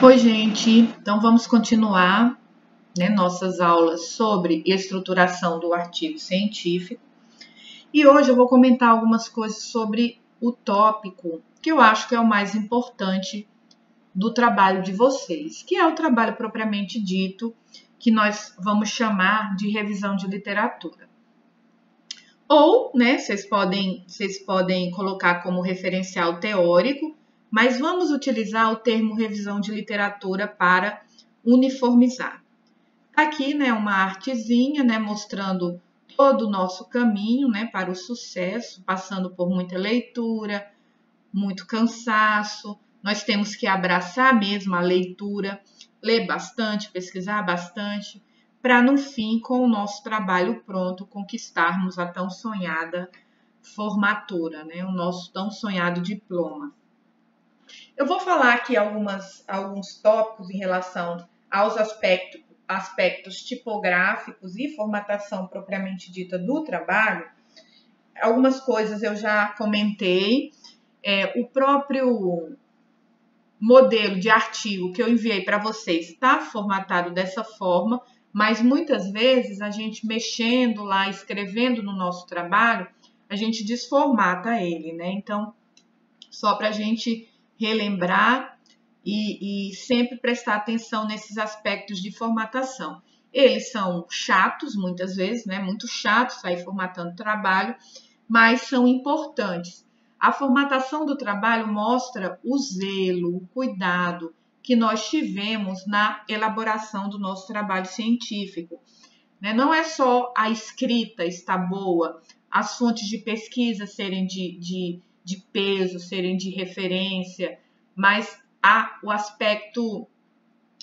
Oi, gente. Então vamos continuar, nossas aulas sobre estruturação do artigo científico. E hoje eu vou comentar algumas coisas sobre o tópico que eu acho que é o mais importante do trabalho de vocês, que é o trabalho propriamente dito, que nós vamos chamar de revisão de literatura. Ou, vocês podem colocar como referencial teórico, mas vamos utilizar o termo revisão de literatura para uniformizar. Aqui, uma artezinha, mostrando todo o nosso caminho, para o sucesso, passando por muita leitura, muito cansaço. Nós temos que abraçar mesmo a leitura, ler bastante, pesquisar bastante, para no fim, com o nosso trabalho pronto, conquistarmos a tão sonhada formatura, o nosso tão sonhado diploma. Eu vou falar aqui alguns tópicos em relação aos aspectos tipográficos e formatação propriamente dita do trabalho. Algumas coisas eu já comentei. O próprio modelo de artigo que eu enviei para vocês está formatado dessa forma, mas muitas vezes a gente mexendo lá, escrevendo no nosso trabalho, a gente desformata ele, Então, só para a gente relembrar e sempre prestar atenção nesses aspectos de formatação. Eles são chatos, muitas vezes, muito chato sair formatando trabalho, mas são importantes. A formatação do trabalho mostra o zelo, o cuidado que nós tivemos na elaboração do nosso trabalho científico. Não é só a escrita estar boa, as fontes de pesquisa serem de peso, serem de referência, mas o aspecto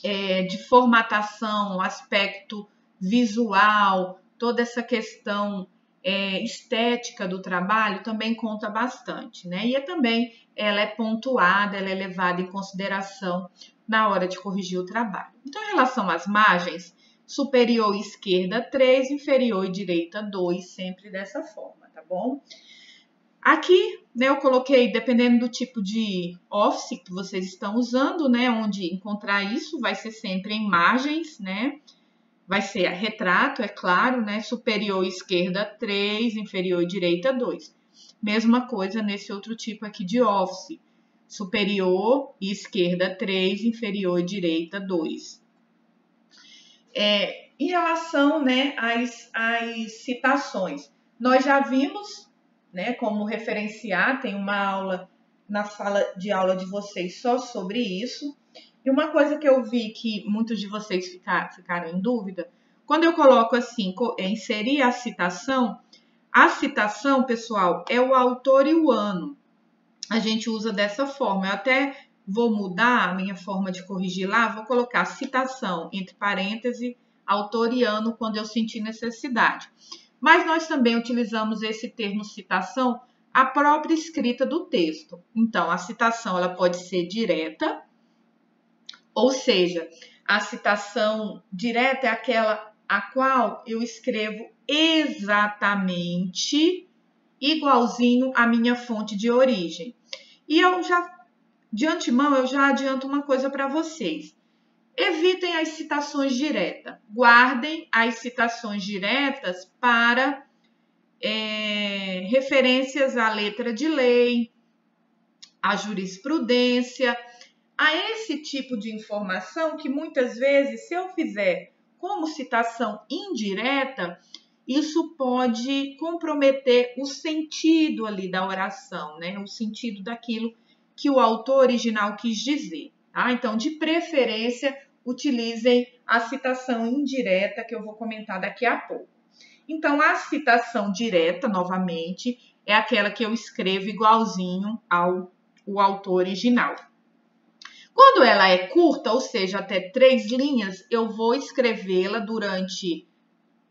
de formatação, o aspecto visual, toda essa questão estética do trabalho também conta bastante, E também ela é pontuada, ela é levada em consideração na hora de corrigir o trabalho. Então, em relação às margens, superior e esquerda 3, inferior e direita 2, sempre dessa forma, tá bom? Aqui, eu coloquei, dependendo do tipo de office que vocês estão usando, onde encontrar isso vai ser sempre em margens, Vai ser retrato, é claro, superior e esquerda 3, inferior e direita 2. Mesma coisa nesse outro tipo aqui de office. Superior e esquerda 3, inferior e direita 2. Em relação às citações, nós já vimos como referenciar, tem uma aula na sala de aula de vocês só sobre isso. E uma coisa que eu vi que muitos de vocês ficaram em dúvida, quando eu coloco assim, inserir a citação, pessoal, é o autor e o ano. A gente usa dessa forma. Eu até vou mudar a minha forma de corrigir lá, vou colocar citação, entre parênteses, autor e ano, quando eu sentir necessidade. Mas nós também utilizamos esse termo citação, a própria escrita do texto. Então, a citação ela pode ser direta, ou seja, a citação direta é aquela a qual eu escrevo exatamente igualzinho à minha fonte de origem. E de antemão, eu já adianto uma coisa para vocês. Evitem as citações diretas. Guardem as citações diretas para referências à letra de lei, à jurisprudência, a esse tipo de informação que muitas vezes, se eu fizer como citação indireta, isso pode comprometer o sentido ali da oração, o sentido daquilo que o autor original quis dizer. Tá? Então, de preferência, utilizem a citação indireta, que eu vou comentar daqui a pouco. Então, a citação direta, novamente, é aquela que eu escrevo igualzinho ao autor original. Quando ela é curta, ou seja, até 3 linhas, eu vou escrevê-la durante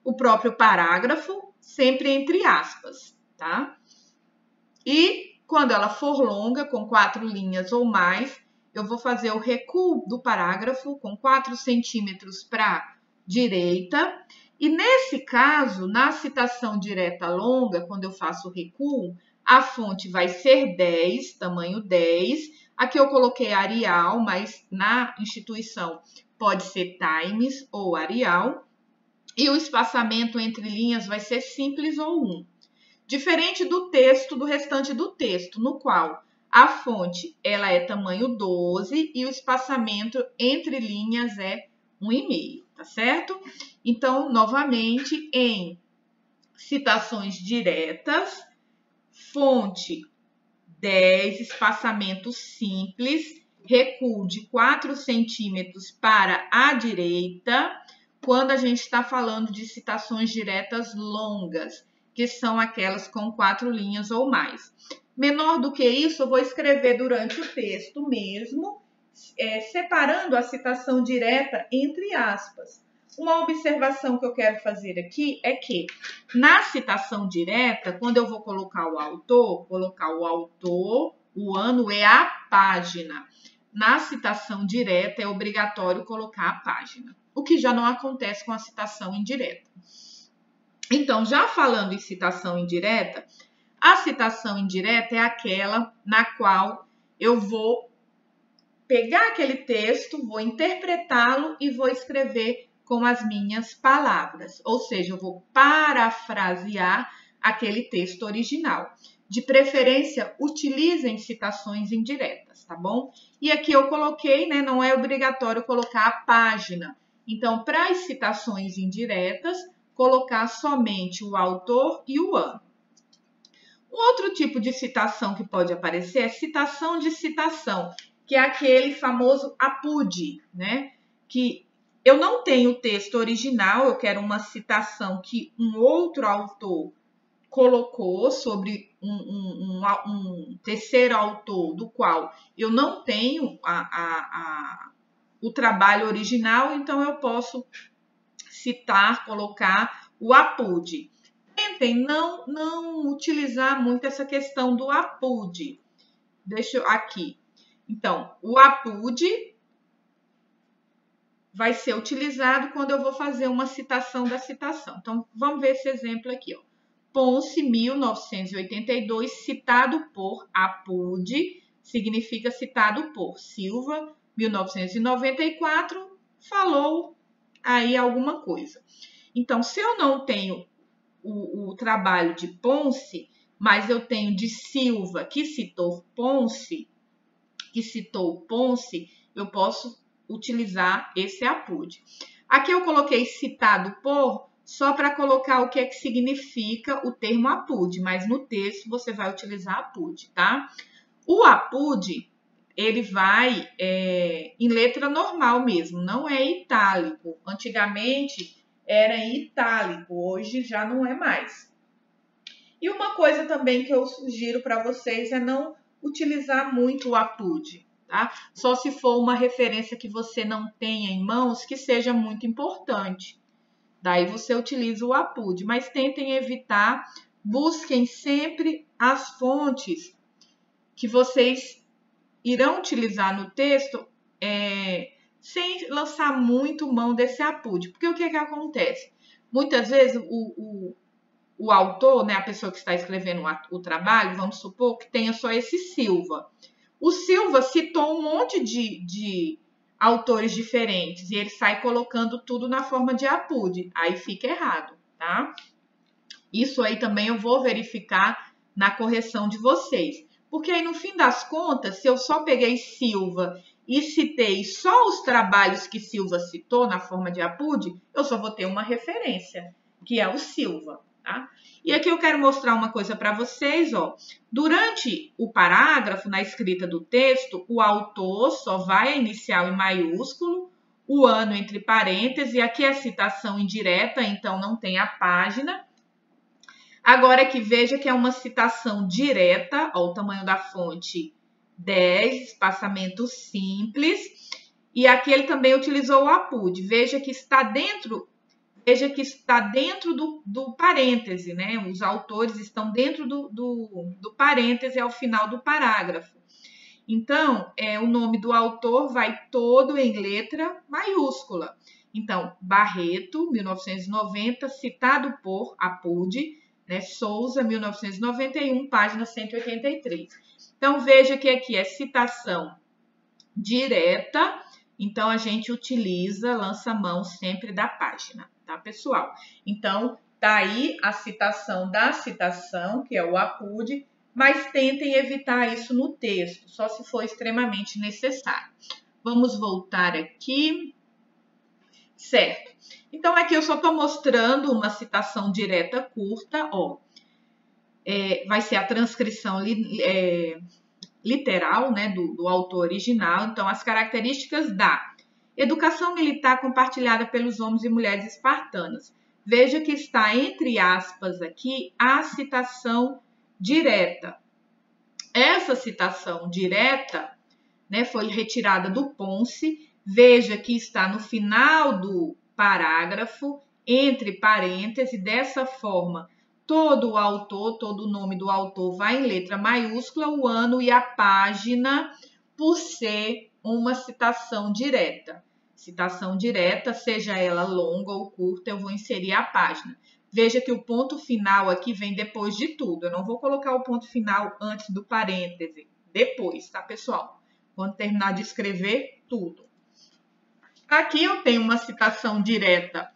o próprio parágrafo, sempre entre aspas, tá? E quando ela for longa, com 4 linhas ou mais, eu vou fazer o recuo do parágrafo com 4 centímetros para a direita. E nesse caso, na citação direta longa, quando eu faço o recuo, a fonte vai ser 10, tamanho 10, Aqui eu coloquei Arial, mas na instituição pode ser Times ou Arial. E o espaçamento entre linhas vai ser simples ou 1. Diferente do texto, do restante do texto, no qual a fonte ela é tamanho 12 e o espaçamento entre linhas é 1,5, tá certo? Então, novamente, em citações diretas, fonte 10, espaçamento simples, recuo de 4 centímetros para a direita, quando a gente está falando de citações diretas longas, que são aquelas com 4 linhas ou mais. Menor do que isso, eu vou escrever durante o texto mesmo, separando a citação direta entre aspas. Uma observação que eu quero fazer aqui é que, na citação direta, quando eu vou colocar o autor, o ano é a página. Na citação direta, é obrigatório colocar a página, o que já não acontece com a citação indireta. Então, já falando em citação indireta, a citação indireta é aquela na qual eu vou pegar aquele texto, vou interpretá-lo e vou escrever com as minhas palavras. Ou seja, eu vou parafrasear aquele texto original. De preferência, utilizem citações indiretas, tá bom? E aqui eu coloquei, né, não é obrigatório colocar a página. Então, para as citações indiretas, colocar somente o autor e o ano. Outro tipo de citação que pode aparecer é citação de citação, que é aquele famoso APUD, né? Que eu não tenho o texto original, eu quero uma citação que um outro autor colocou sobre um terceiro autor, do qual eu não tenho o trabalho original, então eu posso citar, colocar o APUD. Tentem não utilizar muito essa questão do APUD. Deixa eu aqui. Então, o APUD vai ser utilizado quando eu vou fazer uma citação da citação. Então, vamos ver esse exemplo aqui, ó. Ponce, 1982, citado por APUD, significa citado por Silva, 1994, falou aí alguma coisa. Então, se eu não tenho o trabalho de Ponce, mas eu tenho de Silva, que citou Ponce, eu posso utilizar esse APUD. Aqui eu coloquei citado por, só para colocar o que é que significa o termo APUD, mas no texto você vai utilizar APUD, tá? O APUD, ele vai em letra normal mesmo, não é itálico. Antigamente era em itálico, hoje já não é mais. E uma coisa também que eu sugiro para vocês é não utilizar muito o APUD, tá? Só se for uma referência que você não tenha em mãos que seja muito importante. Daí você utiliza o APUD, mas tentem evitar, busquem sempre as fontes que vocês irão utilizar no texto sem lançar muito mão desse APUD. Porque o que acontece? Muitas vezes o autor, né, a pessoa que está escrevendo o trabalho, vamos supor que tenha só esse Silva. O Silva citou um monte de autores diferentes e ele sai colocando tudo na forma de APUD. Aí fica errado, tá? Isso aí também eu vou verificar na correção de vocês. Porque aí, no fim das contas, se eu só peguei Silva e citei só os trabalhos que Silva citou na forma de APUD, eu só vou ter uma referência, que é o Silva. Tá? E aqui eu quero mostrar uma coisa para vocês, ó. Durante o parágrafo, na escrita do texto, o autor só vai a inicial em maiúsculo, o ano entre parênteses, e aqui é a citação indireta, então não tem a página. Agora que veja que é uma citação direta, ó, o tamanho da fonte 10, espaçamento simples, e aqui ele também utilizou o APUD. Veja que está dentro do parêntese, né? Os autores estão dentro do parêntese ao final do parágrafo. Então, o nome do autor vai todo em letra maiúscula. Então, Barreto, 1990, citado por APUD, né? Souza, 1991, página 183. Então, veja que aqui é citação direta, então a gente utiliza lança-mão sempre da página, tá, pessoal? Então, tá aí a citação da citação, que é o APUD, mas tentem evitar isso no texto, só se for extremamente necessário. Vamos voltar aqui. Certo. Então, aqui eu só estou mostrando uma citação direta curta, ó. Vai ser a transcrição literal, né, do autor original. Então, as características da educação militar compartilhada pelos homens e mulheres espartanas. Veja que está entre aspas aqui a citação direta. Essa citação direta, né, foi retirada do Ponce. Veja que está no final do parágrafo, entre parênteses, dessa forma, todo o autor, todo o nome do autor vai em letra maiúscula, o ano e a página, por ser uma citação direta. Citação direta, seja ela longa ou curta, eu vou inserir a página. Veja que o ponto final aqui vem depois de tudo. Eu não vou colocar o ponto final antes do parêntese, depois, tá, pessoal? Quando terminar de escrever tudo. Aqui eu tenho uma citação direta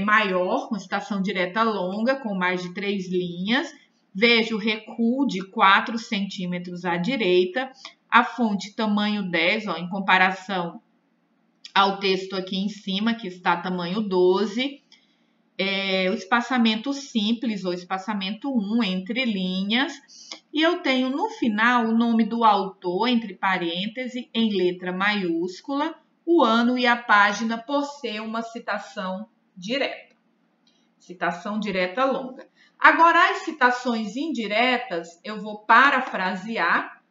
maior, uma citação direta longa, com mais de 3 linhas. Veja o recuo de 4 centímetros à direita, a fonte tamanho 10, ó, em comparação ao texto aqui em cima, que está tamanho 12. O espaçamento simples ou espaçamento 1 entre linhas. E eu tenho no final o nome do autor, entre parênteses, em letra maiúscula, o ano e a página, por ser uma citação direta. Citação direta longa. Agora, as citações indiretas, eu vou parafrasear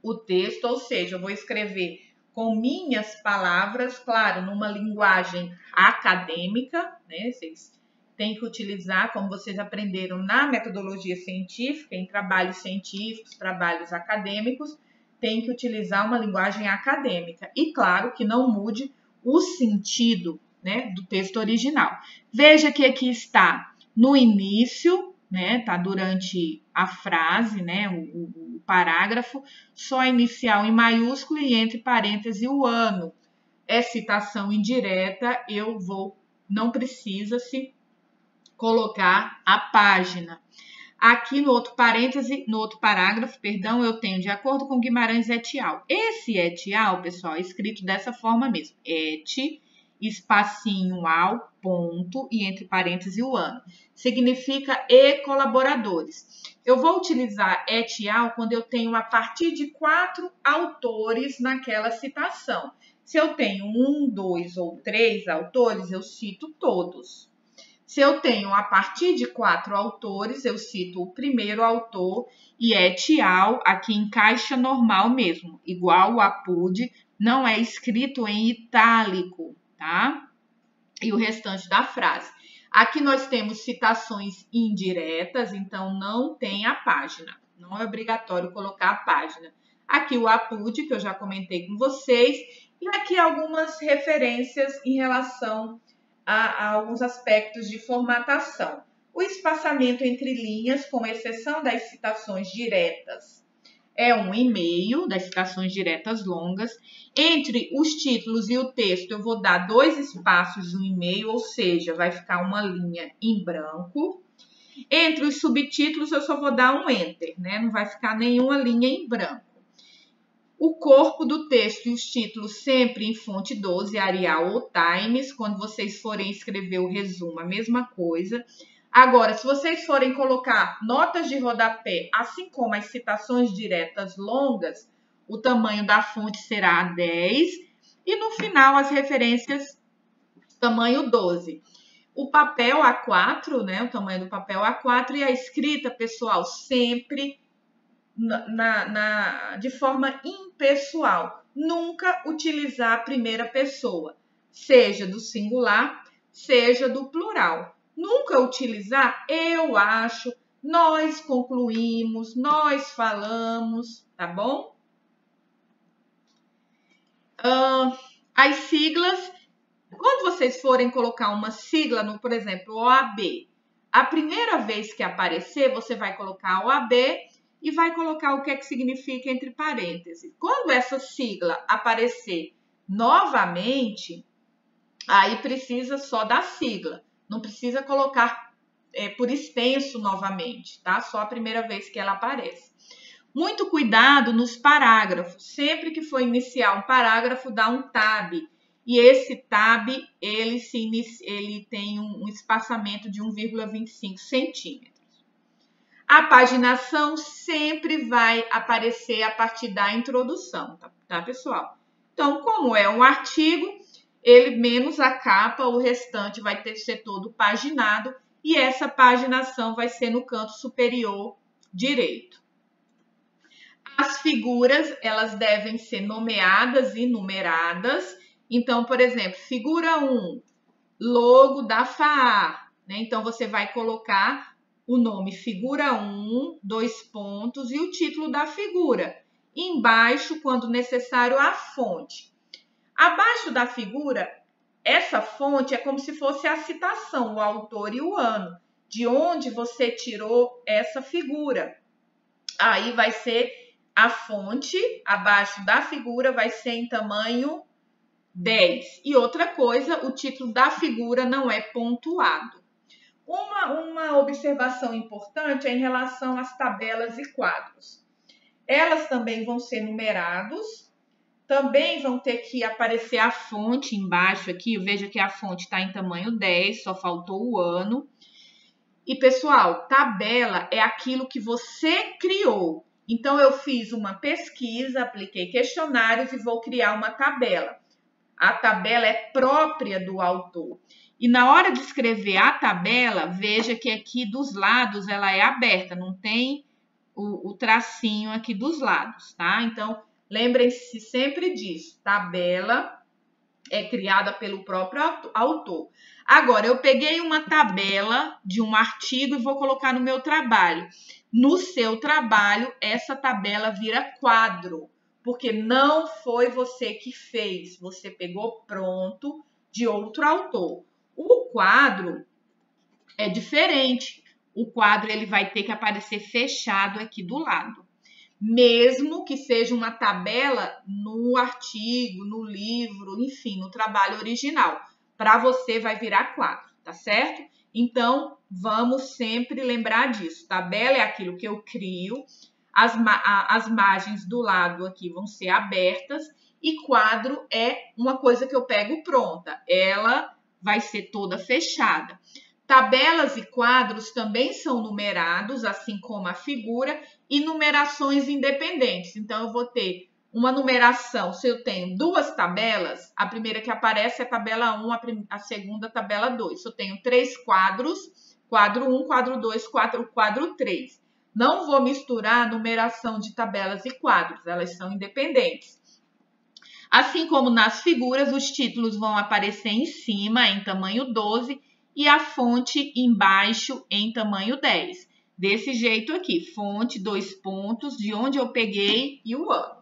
o texto, ou seja, eu vou escrever com minhas palavras, claro, numa linguagem acadêmica, né? Vocês têm que utilizar, como vocês aprenderam na metodologia científica, em trabalhos científicos, trabalhos acadêmicos, tem que utilizar uma linguagem acadêmica. E, claro, que não mude o sentido, né, do texto original. Veja que aqui está no início, né, tá durante a frase, né, o parágrafo, só inicial em maiúsculo e entre parênteses o ano. É citação indireta, não precisa se colocar a página. Aqui no outro parêntese, no outro parágrafo, perdão, eu tenho de acordo com Guimarães et al. Esse et al, pessoal, é escrito dessa forma mesmo. Et, espacinho ao, ponto e entre parênteses o ano. Significa e colaboradores. Eu vou utilizar et al quando eu tenho a partir de 4 autores naquela citação. Se eu tenho 1, 2 ou 3 autores, eu cito todos. Se eu tenho a partir de 4 autores, eu cito o primeiro autor e et al, aqui em caixa normal mesmo, igual o APUD, não é escrito em itálico, tá? E o restante da frase. Aqui nós temos citações indiretas, então não tem a página. Não é obrigatório colocar a página. Aqui o APUD, que eu já comentei com vocês, e aqui algumas referências em relação a alguns aspectos de formatação. O espaçamento entre linhas, com exceção das citações diretas, é 1,5, das citações diretas longas. Entre os títulos e o texto, eu vou dar 2 espaços de 1,5, ou seja, vai ficar uma linha em branco. Entre os subtítulos, eu só vou dar um enter, né? Não vai ficar nenhuma linha em branco. O corpo do texto e os títulos sempre em fonte 12, Arial ou Times. Quando vocês forem escrever o resumo, a mesma coisa. Agora, se vocês forem colocar notas de rodapé, assim como as citações diretas longas, o tamanho da fonte será 10. E no final, as referências, tamanho 12. O papel A4, né? O tamanho do papel A4 e a escrita, pessoal, sempre de forma impessoal. Nunca utilizar a primeira pessoa, seja do singular, seja do plural. Nunca utilizar eu acho, nós concluímos, nós falamos, tá bom? As siglas, quando vocês forem colocar uma sigla no, por exemplo, OAB, a primeira vez que aparecer, você vai colocar OAB e vai colocar o que é que significa entre parênteses. Quando essa sigla aparecer novamente, aí precisa só da sigla, não precisa colocar por extenso novamente, tá? Só a primeira vez que ela aparece. Muito cuidado nos parágrafos. Sempre que for iniciar um parágrafo, dá um tab. E esse tab, ele tem um espaçamento de 1,25 centímetros. A paginação sempre vai aparecer a partir da introdução, tá, pessoal? Então, como é um artigo, ele menos a capa, o restante vai ter que ser todo paginado e essa paginação vai ser no canto superior direito. As figuras, elas devem ser nomeadas e numeradas. Então, por exemplo, figura 1, logo da FAA, né? Então, você vai colocar o nome figura 1, 2 pontos e o título da figura. Embaixo, quando necessário, a fonte. Abaixo da figura, essa fonte é como se fosse a citação, o autor e o ano, de onde você tirou essa figura. Aí vai ser a fonte, abaixo da figura, vai ser em tamanho 10. E outra coisa, o título da figura não é pontuado. Uma observação importante é em relação às tabelas e quadros. Elas também vão ser numerados, também vão ter que aparecer a fonte embaixo aqui. Veja que a fonte está em tamanho 10, só faltou o ano. E, pessoal, tabela é aquilo que você criou. Então, eu fiz uma pesquisa, apliquei questionários e vou criar uma tabela. A tabela é própria do autor. E na hora de escrever a tabela, veja que aqui dos lados ela é aberta, não tem o tracinho aqui dos lados, tá? Então, lembrem-se sempre disso. Tabela é criada pelo próprio autor. Agora, eu peguei uma tabela de um artigo e vou colocar no meu trabalho. No seu trabalho, essa tabela vira quadro, porque não foi você que fez, você pegou pronto de outro autor. O quadro é diferente. O quadro ele vai ter que aparecer fechado aqui do lado. Mesmo que seja uma tabela no artigo, no livro, enfim, no trabalho original. Para você vai virar quadro, tá certo? Então, vamos sempre lembrar disso. Tabela é aquilo que eu crio, as margens do lado aqui vão ser abertas e quadro é uma coisa que eu pego pronta. Ela vai ser toda fechada. Tabelas e quadros também são numerados, assim como a figura, e numerações independentes. Então, eu vou ter uma numeração, se eu tenho duas tabelas, a primeira que aparece é a tabela 1, a segunda tabela 2. Se eu tenho 3 quadros, quadro 1, quadro 2, quadro 3. Não vou misturar a numeração de tabelas e quadros, elas são independentes. Assim como nas figuras, os títulos vão aparecer em cima, em tamanho 12, e a fonte embaixo em tamanho 10. Desse jeito aqui, fonte, 2 pontos, de onde eu peguei e o ano.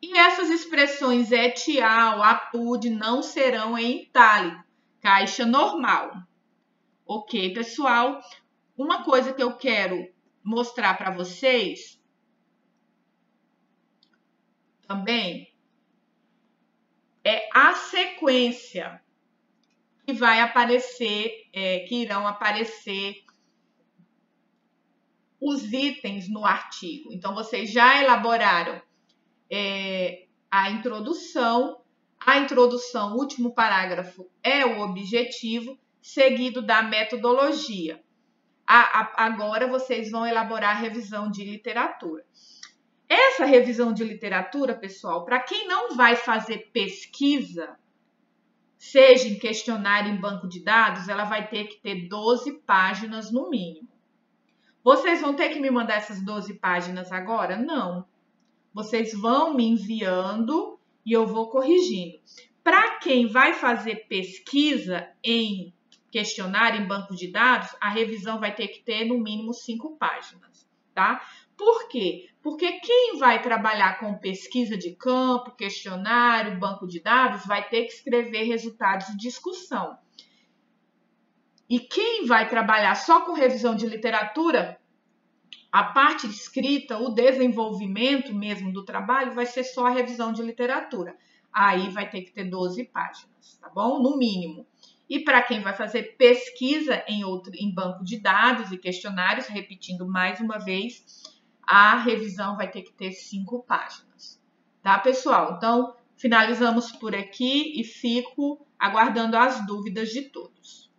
E essas expressões etial, apud não serão em itálico, caixa normal. Ok, pessoal? Uma coisa que eu quero mostrar para vocês também é a sequência que vai aparecer, que irão aparecer os itens no artigo. Então, vocês já elaboraram a introdução. A introdução, o último parágrafo é o objetivo, seguido da metodologia. Agora, vocês vão elaborar a revisão de literatura. Essa revisão de literatura, pessoal, para quem não vai fazer pesquisa, seja em questionário, em banco de dados, ela vai ter que ter 12 páginas no mínimo. Vocês vão ter que me mandar essas 12 páginas agora? Não. Vocês vão me enviando e eu vou corrigindo. Para quem vai fazer pesquisa em questionário, em banco de dados, a revisão vai ter que ter no mínimo 5 páginas, tá? Por quê? Porque quem vai trabalhar com pesquisa de campo, questionário, banco de dados, vai ter que escrever resultados de discussão. E quem vai trabalhar só com revisão de literatura, A parte escrita, o desenvolvimento mesmo do trabalho, vai ser só a revisão de literatura. Aí vai ter que ter 12 páginas, tá bom? No mínimo. E para quem vai fazer pesquisa em banco de dados e questionários, repetindo mais uma vez, a revisão vai ter que ter 5 páginas. Tá, pessoal? Então, finalizamos por aqui e fico aguardando as dúvidas de todos.